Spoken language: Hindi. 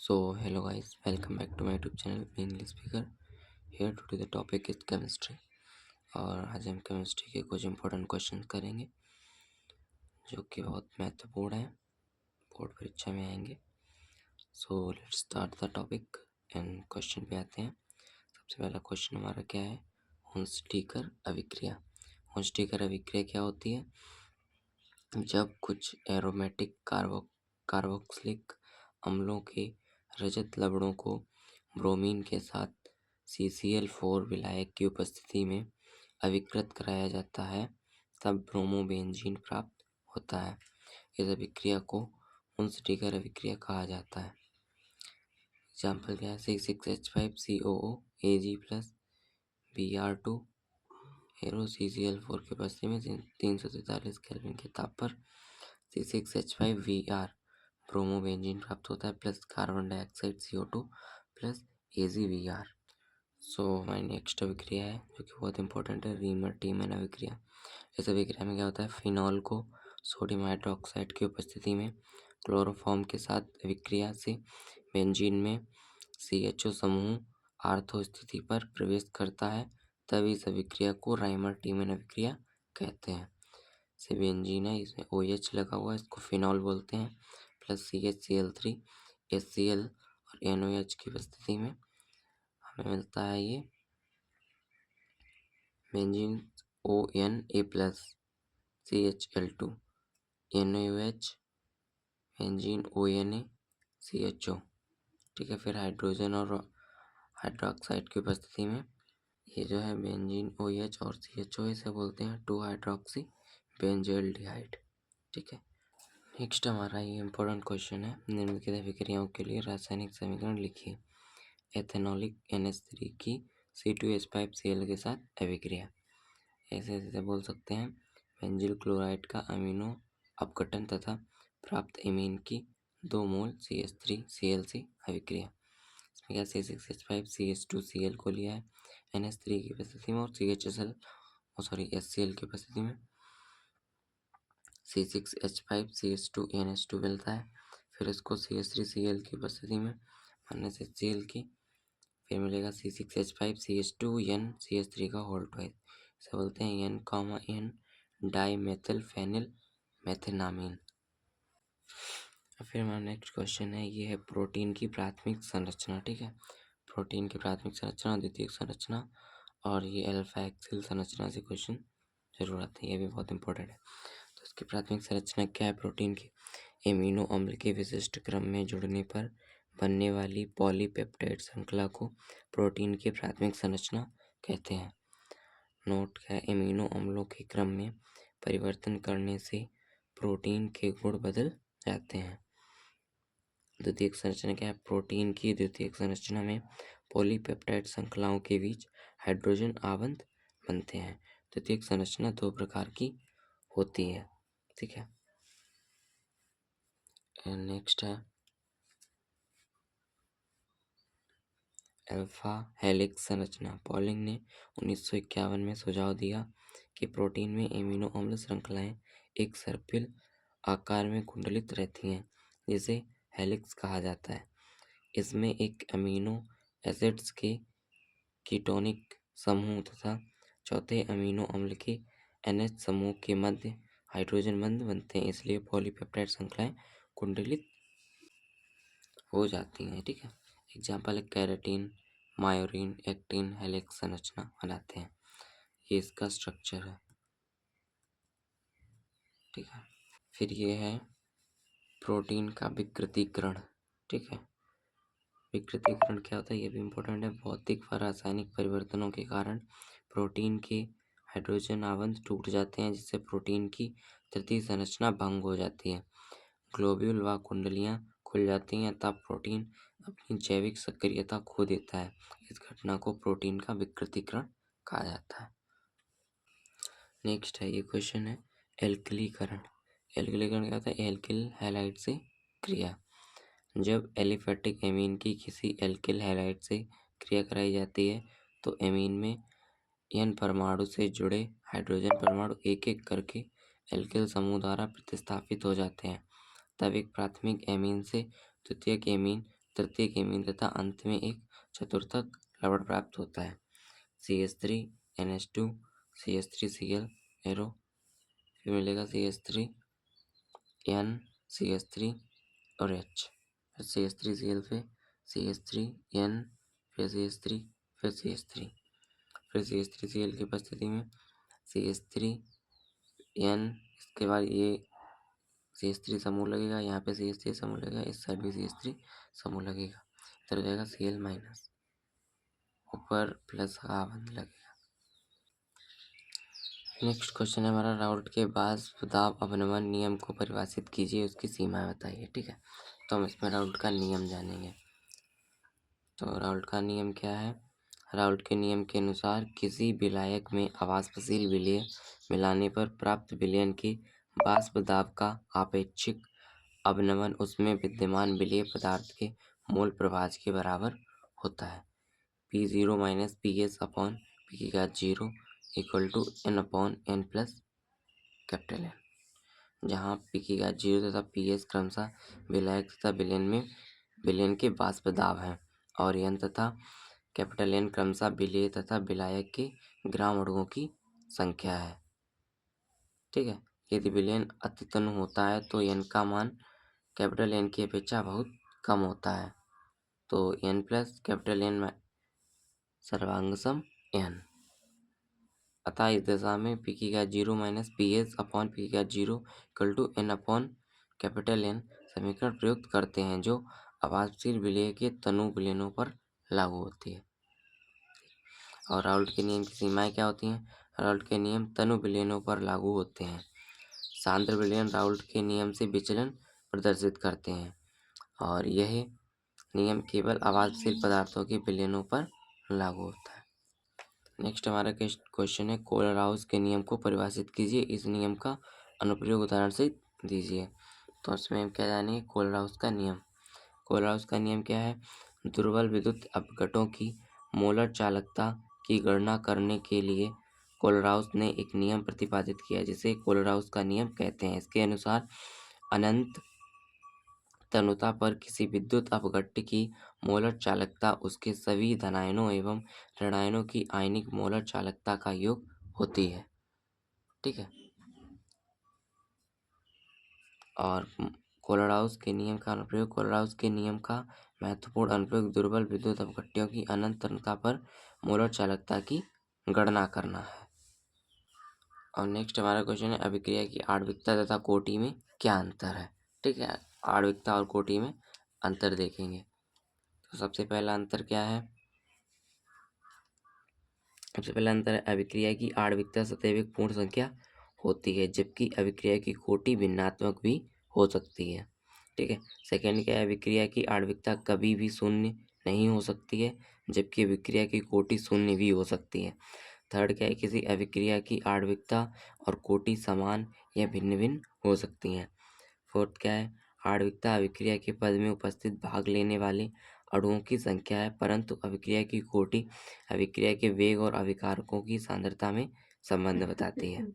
So hello guys, welcome back to my YouTube channel Be English Speaker. Here today the topic is chemistry और आज हम केमिस्ट्री के कुछ इंपॉर्टेंट क्वेश्चन करेंगे जो कि बहुत महत्वपूर्ण है, बोर्ड परीक्षा में आएंगे. So let's start the topic and question पे आते हैं. सबसे पहला क्वेश्चन हमारा क्या है? हुंस-डीकर अभिक्रिया. हुंस-डीकर अभिक्रिया क्या होती है? जब कुछ एरोमेटिक कार्बोक्सिलिक अम्लों के रजत लवणों को ब्रोमीन के साथ CCl4 विलायक की उपस्थिति में अभिकृत कराया जाता है तब ब्रोमोबेंजीन प्राप्त होता है. इस अभिक्रिया को हुंस-डीकर अभिक्रिया कहा जाता है. एग्जाम्पल क्या है? C6H5COO Ag प्लस Br2 हेरो CCl4 की उपस्थिति में 343 केल्विन के ताप पर C6H5Vr ब्रोमोबेंजीन प्राप्त होता है plus carbon dioxide CO2 plus AgVr. सो हमारी नेक्स्ट अभिक्रिया है जो कि बहुत इंपॉर्टेंट है, रीमर-टीमन अभिक्रिया. इस अभिक्रिया में क्या होता है? फिनॉल को सोडियम हाइड्रोक्साइड की उपस्थिति में क्लोरोफॉर्म के साथ अभिक्रिया से बेंजीन में CHO समूह आर्थो स्थिति पर प्रवेश करता है तब इस अभिक्रिया को राइमर-टीमन अभिक्रिया कहते हैं. से बेंजीन है, इसमें OH लगा हुआ है, इसको फिनॉल बोलते हैं प्लस CHCl3 HCl और NOH की उपस्थिति में हमें मिलता है ये benzene ONA plus CHL2 NaOH benzene ONA CHO. ठीक है. फिर हाइड्रोजन और हाइड्रोक्साइड की उपस्थिति में ये जो है बेंजीन OH और CHO, इसे बोलते हैं 2 हाइड्रोक्सी बेंजोल्डिहाइड. ठीक है. नेक्स्ट हमारा ये इंपॉर्टेंट क्वेश्चन है, निम्नलिखित अभिक्रियाओं के लिए रासायनिक समीकरण लिखिए. एथेनॉलिक NH3 की C2H5Cl के साथ अभिक्रिया. ऐसे ऐसे बोल सकते हैं. बेंजील क्लोराइड का अमीनो अपघटन तथा प्राप्त एमीन की 2 मोल CH3Cl से अभिक्रिया. इसमें क्या C6H5CH2Cl को लिया है NH3 की उपस्थिति में और HCl की उपस्थिति में C6H5CH2NH2 मिलता है. फिर इसको CH3Cl की उपस्थिति में -HCl की, फिर मिलेगा C6H5CH2N CH3 का होल ट्वाइस. इसे बोलते हैं N, डाई मेथिल फेनिल मेथेनामीन. फिर हमारा नेक्स्ट क्वेश्चन है, ये है प्रोटीन की प्राथमिक संरचना. ठीक है. प्रोटीन की प्राथमिक संरचना, द्वितीयक संरचना और ये अल्फा एक्सिल संरचना से क्वेश्चन जरूर आते हैं, ये भी बहुत इंपॉर्टेंट है. तो इसकी प्राथमिक संरचना क्या है? प्रोटीन की एमिनो अम्ल के विशिष्ट क्रम में जुड़ने पर बनने वाली पॉलीपेप्टाइड श्रृंखला को प्रोटीन की प्राथमिक संरचना कहते हैं. नोट क्या है? एमिनो अम्लों के क्रम में परिवर्तन करने से प्रोटीन के गुण बदल जाते हैं. द्वितीयक संरचना क्या है? प्रोटीन की द्वितीयक संरचना में पॉलीपेप्टाइड श्रृंखलाओं के बीच हाइड्रोजन आवंत बनते हैं. द्वितीयक संरचना 2 प्रकार की होती है. ठीक है. नेक्स्ट है अल्फा हेलिक्स संरचना. पॉलिंग ने 1951 में सुझाव दिया कि प्रोटीन में एमिनो अम्ल श्रृंखलाएं एक सर्पिल आकार में कुंडलित रहती हैं जिसे हेलिक्स कहा जाता है. इसमें एक अमीनो एसिड्स के कीटोनिक समूह तथा चौथे अमीनो अम्ल के NH समूह के मध्य हाइड्रोजन बंध बनते हैं, इसलिए पॉलीपेप्टाइड श्रृंखलाएं कुंडलित हो जाती हैं. ठीक है. एग्जाम्पल है कैरेटीन, मायोरीन, एक्टिन हेलिक्स संरचना बनाते हैं. ये इसका स्ट्रक्चर है. ठीक है. फिर ये है प्रोटीन का विकृतीकरण. ठीक है. विकृतीकरण क्या होता है? ये भी इम्पोर्टेंट है. भौतिक व रासायनिक परिवर्तनों के कारण प्रोटीन के हाइड्रोजन आवंत टूट जाते हैं जिससे प्रोटीन की तृतीय संरचना भंग हो जाती है. ग्लोब्यूल व कुंडलियां खुल जाती हैं तब प्रोटीन अपनी जैविक सक्रियता खो देता है. इस घटना को प्रोटीन का विकृतीकरण कहा जाता है. नेक्स्ट है ये क्वेश्चन है एल्किलीकरण. एल्किलीकरण क्या होता है? एल्किल हैलाइड से क्रिया. जब एलिफेटिक एमीन की किसी एल्किल हैलाइड से क्रिया कराई जाती है तो एमीन में N परमाणु से जुड़े हाइड्रोजन परमाणु एक एक करके एल्किल समूह द्वारा प्रतिस्थापित हो जाते हैं. तब एक प्राथमिक एमीन से द्वितीयक एमीन तृतीय केमीन तथा अंत में एक चतुर्थक लवण प्राप्त होता है। CH3 NH2 CH3Cl एरो, फिर मिलेगा CH3 N CH3 और H, फिर CH3Cl पे CH3 N फिर CH3 फिर CH3, फिर CH3Cl की उपस्थिति में CH3 N, इसके बाद ये CH3 समूह लगेगा, यहाँ पे CH3 समूह लगेगा, इस साइड भी CH3 समूह लगेगा, इधर हो जाएगा Cl माइनस, ऊपर प्लस का बंध लगेगा। नेक्स्ट क्वेश्चन है हमारा, राउल्ट के वाष्प दाब अपनमन नियम को परिभाषित कीजिए, उसकी सीमाएं बताइए। ठीक है, तो हम इसमें राउल्ट का नियम जानेंगे। तो राउल्ट का नियम क्या है? राउल्ट के नियम के अनुसार किसी विलायक में अवाष्पशील विलय मिलाने पर प्राप्त विलयन के वाष्प दाब का आपेक्षिक अवनमन उसमें विद्यमान विलेय पदार्थ के मोल प्रभाज के बराबर होता है। P0 minus PS upon P की घात 0 equal to N upon N plus capital N, जहाँ P की घात 0 तथा PS क्रमशः विलायक तथा विलयन के वाष्प दाब हैं और N तथा कैपिटल N क्रमशः विलेय तथा विलायक के ग्राम अणुओं की संख्या है। ठीक है, यदि विलयन अतितनु होता है तो N का मान कैपिटल N की अपेक्षा बहुत कम होता है, तो N plus capital N सर्वांगसम N। अतः इस दशा में P की घात 0 माइनस PS अपॉन P की घात 0 equal to N upon capital N समीकरण प्रयुक्त करते हैं, जो अवाष्पशील विलेय के तनु विलयनों पर लागू होती है। और राउल्ट के नियम की सीमाएं क्या होती हैं? राउल्ट के नियम तनु विलयनों पर लागू होते हैं। सांद्र विलयन राउल्ट के नियम से विचलन प्रदर्शित करते हैं और यह नियम केवल अवाष्पशील पदार्थों के विलयनों पर लागू होता है। नेक्स्ट हमारा क्वेश्चन है, कोलराउस के नियम को परिभाषित कीजिए, इस नियम का अनुप्रयोग उदाहरण से दीजिए। तो इसमें हम क्या जानेंगे? कोलराउस का नियम। कोलराउस का नियम क्या है? दुर्बल विद्युत अपघटों की मोलर चालकता की गणना करने के लिए कोलराउस ने एक नियम प्रतिपादित किया, जिसे कोलराउस का नियम कहते हैं। इसके अनुसार अनंत तनुता पर किसी विद्युत अपघट्य की मोलर चालकता उसके सभी धनायनों एवं ऋणायनों की आयनिक मोलर चालकता का योग होती है। ठीक है, और कोलराउस के नियम का अनुप्रयोग, कोलराउस के नियम का महत्वपूर्ण अनुप्रयोग दुर्बल विद्युत अपघट्यों की अनंत तनुता पर मोलर चालकता की गणना करना है। और नेक्स्ट हमारा क्वेश्चन है, अभिक्रिया की आणविकता तथा कोटि में क्या अंतर है? ठीक है, आणविकता और कोटि में अंतर देखेंगे। तो सबसे पहला अंतर क्या है? सबसे पहला अंतर है, अभिक्रिया की आणविकता सदैव एक पूर्ण संख्या होती है, जबकि अभिक्रिया की कोटि भिन्नात्मक भी हो सकती है। ठीक है, सेकंड क्या है? अभिक्रिया की आणविकता कभी भी शून्य नहीं हो सकती है, जबकि अभिक्रिया की कोटि शून्य भी हो सकती है। थर्ड क्या है? किसी अभिक्रिया की आणविकता और कोटि समान या भिन्न भिन्न हो सकती हैं। फोर्थ क्या है? आणविकता अभिक्रिया के पद में उपस्थित भाग लेने वाले अणुओं की संख्या है, परंतु अभिक्रिया की कोटि अभिक्रिया के वेग और अभिकारकों की सांद्रता में संबंध बताती है।